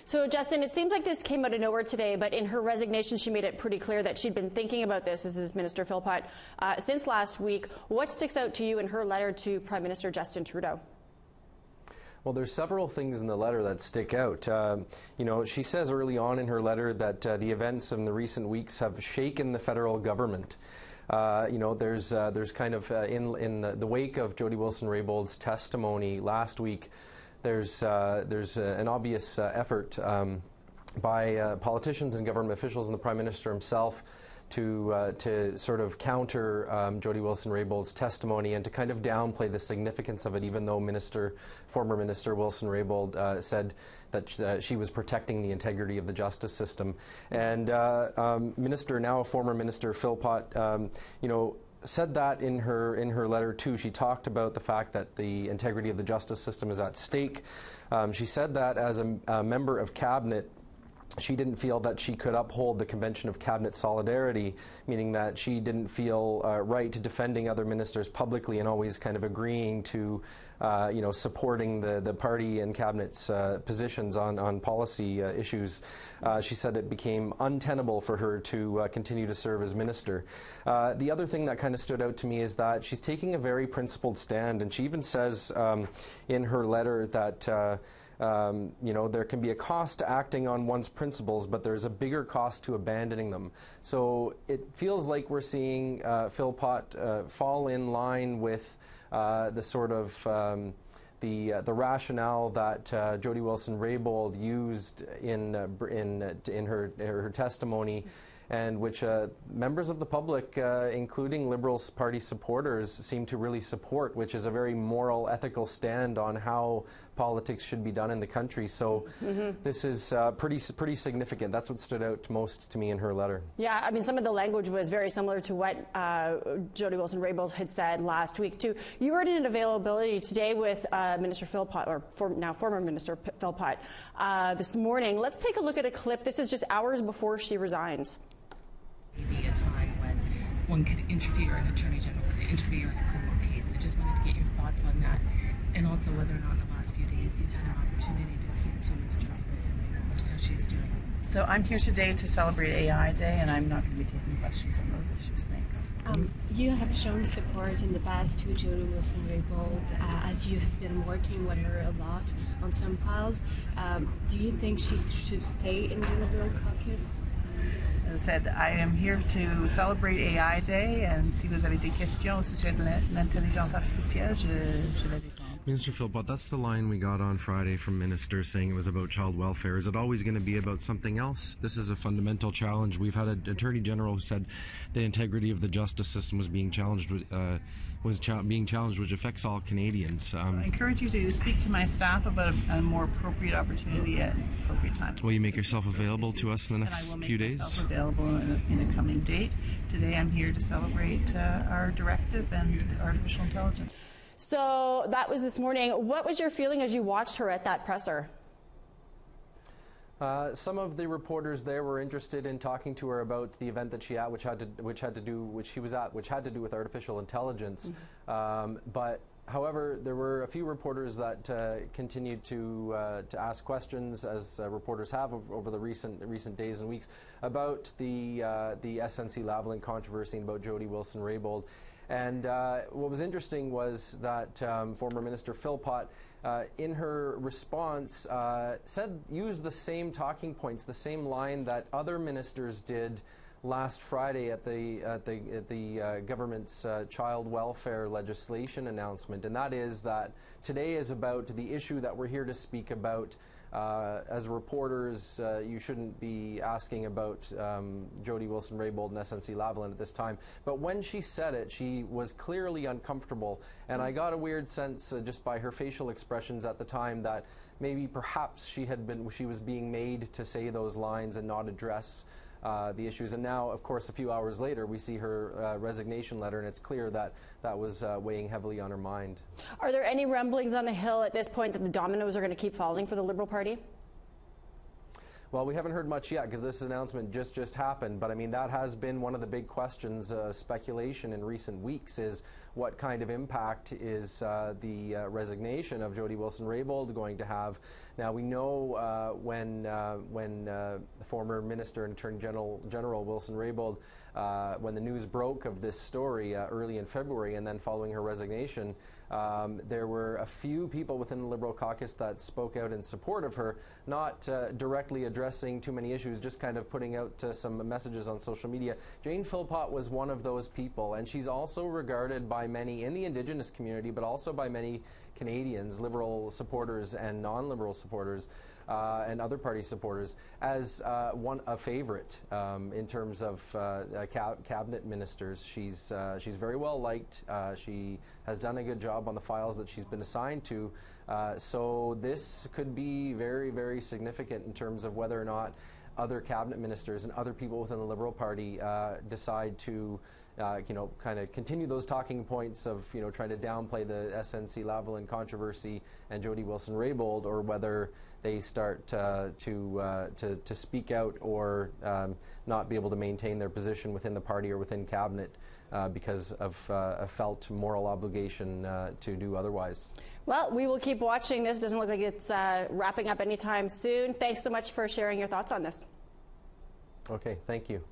So, Justin, it seems like this came out of nowhere today, but in her resignation, she made it pretty clear that she'd been thinking about this, this is Minister Philpott, since last week. What sticks out to you in her letter to Prime Minister Justin Trudeau? Well, there's several things in the letter that stick out. She says early on in her letter that the events in the recent weeks have shaken the federal government. There's kind of in the wake of Jody Wilson-Raybould's testimony last week, there's an obvious effort by politicians and government officials and the Prime Minister himself to sort of counter Jody Wilson-Raybould's testimony and to kind of downplay the significance of it, even though former Minister Wilson-Raybould said that she was protecting the integrity of the justice system. And former Minister Philpott, said that in her letter too. She talked about the fact that the integrity of the justice system is at stake. She said that as a member of cabinet, she didn't feel that she could uphold the Convention of Cabinet Solidarity, meaning that she didn't feel right to defending other ministers publicly and always kind of agreeing to, supporting the party and cabinet's positions on policy issues. She said it became untenable for her to continue to serve as minister. The other thing that kind of stood out to me is that she's taking a very principled stand, and she even says in her letter that there can be a cost to acting on one's principles, but there's a bigger cost to abandoning them. So it feels like we're seeing Philpott fall in line with the sort of the rationale that Jody Wilson-Raybould used in her testimony, and which members of the public, including Liberal Party supporters, seem to really support, which is a very moral, ethical stand on how politics should be done in the country. So this is pretty significant. That's what stood out most to me in her letter. Yeah, I mean, some of the language was very similar to what Jody Wilson-Raybould had said last week, too. You were in an availability today with Minister Philpott, or now former Minister Philpott, this morning. Let's take a look at a clip. This is just hours before she resigns. Maybe a time when one could interfere, an Attorney General could interfere in a criminal case. I just wanted to get your thoughts on that, and also whether or not in the last few days you've had an opportunity to speak to Ms. Jane Philpott, how she is doing. So I'm here today to celebrate AI Day, and I'm not going to be taking questions on those issues. Thanks. You have shown support in the past to Jody Wilson-Raybould as you have been working with her a lot on some files. Do you think she should stay in the Liberal caucus? As I said, I am here to celebrate AI Day, and si vous avez des questions au sujet de l'intelligence artificielle, je vais répondre. Minister Philpott, that's the line we got on Friday from ministers saying it was about child welfare. Is it always going to be about something else? This is a fundamental challenge. We've had an Attorney General who said the integrity of the justice system was being challenged, which affects all Canadians. I encourage you to speak to my staff about a more appropriate opportunity at an appropriate time. Will you make yourself available to us in the next few days? I will make myself available in a coming date. Today I'm here to celebrate our directive and artificial intelligence. So that was this morning. What was your feeling as you watched her at that presser? Some of the reporters there were interested in talking to her about the event that she at, which had to do with artificial intelligence. But however, there were a few reporters that continued to ask questions, as reporters have over the recent days and weeks, about the SNC-Lavalin controversy and about Jody Wilson-Raybould. And what was interesting was that former Minister Philpott, in her response, used the same talking points, the same line that other ministers did last Friday at the government's child welfare legislation announcement, and that is that today is about the issue that we're here to speak about. As reporters, you shouldn't be asking about Jody Wilson-Raybould and SNC-Lavalin at this time. But when she said it, she was clearly uncomfortable, and I got a weird sense just by her facial expressions at the time that maybe perhaps she was being made to say those lines and not address the issues. And now, of course, a few hours later, we see her resignation letter, and it's clear that that was weighing heavily on her mind. Are there any rumblings on the Hill at this point that the dominoes are going to keep falling for the Liberal Party? Well, we haven't heard much yet because this announcement just happened, but I mean that has been one of the big questions, speculation in recent weeks, is what kind of impact is the resignation of Jody Wilson-Raybould going to have. Now we know when the former Minister and Attorney General Wilson-Raybould, when the news broke of this story early in February, and then following her resignation, there were a few people within the Liberal caucus that spoke out in support of her, not directly addressing too many issues, just kind of putting out some messages on social media. Jane Philpott was one of those people, and she's also regarded by many in the Indigenous community, but also by many Canadians, Liberal supporters and non-Liberal supporters, and other party supporters, as a favorite in terms of cabinet ministers. She's very well liked. She has done a good job on the files that she's been assigned to. So this could be very, very significant in terms of whether or not other cabinet ministers and other people within the Liberal Party decide to kind of continue those talking points of, trying to downplay the SNC-Lavalin controversy and Jody Wilson-Raybould, or whether they start to speak out or not be able to maintain their position within the party or within cabinet because of a felt moral obligation to do otherwise. Well, we will keep watching this. Doesn't look like it's wrapping up anytime soon. Thanks so much for sharing your thoughts on this. Okay, thank you.